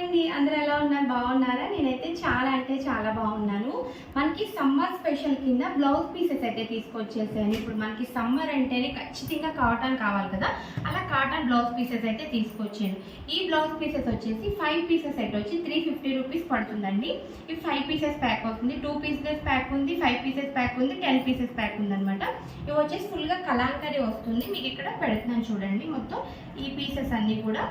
అండి, అందరూ ఎలా ఉన్నారు? బాగున్నారా? నేనైతే చాలా అంటే చాలా బాగున్నాను. మనకి సమ్మర్ స్పెషల్ కింద బ్లౌజ్ పీసెస్ అయితే తీసుకొచ్చేసాను. ఇప్పుడు మనకి సమ్మర్ అంటేనే ఖచ్చితంగా కాటన్ కావాలి కదా, అలా కాటన్ బ్లౌజ్ పీసెస్ అయితే తీసుకొచ్చాను. ఈ బ్లౌజ్ పీసెస్ వచ్చేసి 5 పీసెస్ సెట్ వచ్చి 350 రూపీస్ పడుతుందండి. ఈ 5 పీసెస్ ప్యాక్ అవుతుంది, 2 పీసెస్ ప్యాక్ ఉంది, 5 పీసెస్ ప్యాక్ ఉంది, 10 పీసెస్ ప్యాక్ ఉందన్నమాట. ఇవి వచ్చేసి ఫుల్గా కలాంకరీ వస్తుంది. మీకు ఇక్కడ పెడుతున్నాను చూడండి. మొత్తం ఈ పీసెస్ అన్నీ కూడా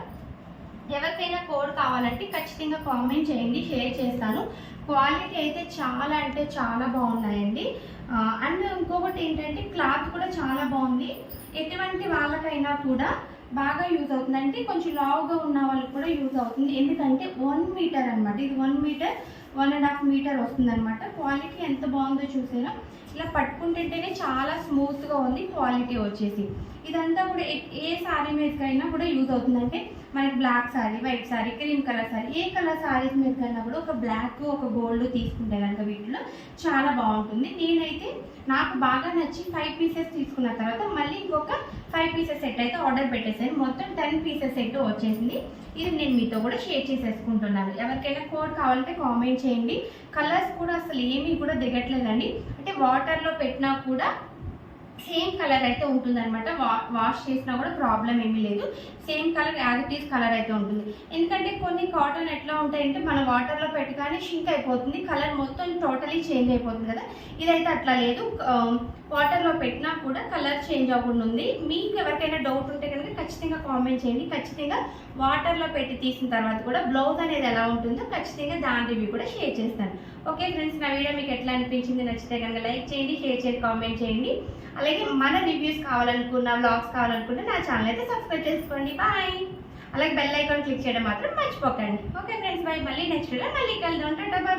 ఎవరికైనా కోడ్ కావాలంటే ఖచ్చితంగా కామెంట్ చేయండి, షేర్ చేస్తాను. క్వాలిటీ అయితే చాలా అంటే చాలా బాగున్నాయండి. అండ్ ఇంకొకటి ఏంటంటే క్లాత్ కూడా చాలా బాగుంది. ఎటువంటి వాళ్ళకైనా కూడా బాగా యూజ్ అవుతుంది. అంటే కొంచెం లావుగా ఉన్న వాళ్ళకి కూడా యూజ్ అవుతుంది. ఎందుకంటే 1 మీటర్ అనమాట. ఇది 1 మీటర్ 1.5 మీటర్ వస్తుంది అనమాట. క్వాలిటీ ఎంత బాగుందో చూసారా. ఇలా పట్టుకుంటుంటేనే చాలా స్మూత్గా ఉంది క్వాలిటీ వచ్చేసి. ఇదంతా కూడా ఏ శారీ మీదకైనా కూడా యూజ్ అవుతుంది. అంటే మనకి black sari, white sari, cream colour sari, ఏ కలర్ శారీస్ మీదకైనా కూడా ఒక బ్లాక్ ఒక గోల్డ్ తీసుకుంటే కనుక వీటిలో చాలా బాగుంటుంది. నేనైతే నాకు బాగా నచ్చి 5 పీసెస్ తీసుకున్న తర్వాత మళ్ళీ ఇంకొక 5 పీసెస్ సెట్ అయితే ఆర్డర్ పెట్టేసాను. మొత్తం 10 పీసెస్ సెట్ వచ్చేసింది. ఇది నేను మీతో కూడా షేర్ చేసేసుకుంటున్నాను. ఎవరికైనా కోడ్ కావాలంటే కామెంట్ చేయండి. కలర్స్ కూడా అసలు ఏమీ కూడా దిగట్లేదండి. అంటే వాటర్లో పెట్టినా కూడా సేమ్ కలర్ అయితే ఉంటుంది అనమాట. వాష్ చేసినా కూడా ప్రాబ్లం ఏమీ లేదు. Same colour as it is colour అయితే ఉంటుంది. ఎందుకంటే కొన్ని కాటన్ ఎట్లా ఉంటాయంటే మన వాటర్లో పెట్టగానే షింక్ అయిపోతుంది, కలర్ మొత్తం టోటలీ చేంజ్ అయిపోతుంది కదా. ఇదైతే అట్లా లేదు. వాటర్లో పెట్టినా కూడా కలర్ చేంజ్ అవ్వకుండా ఉంది. మీకు ఎవరికైనా డౌట్ ఉంటే కనుక ఖచ్చితంగా కామెంట్ చేయండి. ఖచ్చితంగా వాటర్లో పెట్టి తీసిన తర్వాత కూడా బ్లౌజ్ అనేది ఎలా ఉంటుందో ఖచ్చితంగా దాని రివ్యూ కూడా షేర్ చేస్తాను. ఓకే ఫ్రెండ్స్, నా వీడియో మీకు ఎట్లా అనిపించింది? నచ్చితే కనుక లైక్ చేయండి, షేర్ చేయండి, కామెంట్ చేయండి. అలాగే మన రివ్యూస్ కావాలనుకున్నా, వ్లాగ్స్ కావాలనుకుంటే నా ఛానల్ అయితే సబ్స్క్రైబ్ చేసుకోండి. బాయ్. అలాగే బెల్ ఐకాన్ క్లిక్ చేయడం మాత్రం మర్చిపోకండి. Okay friends, bye. మళ్ళీ నెక్స్ట్ వీడియో మళ్ళీ కలుద్దాం. టాటా.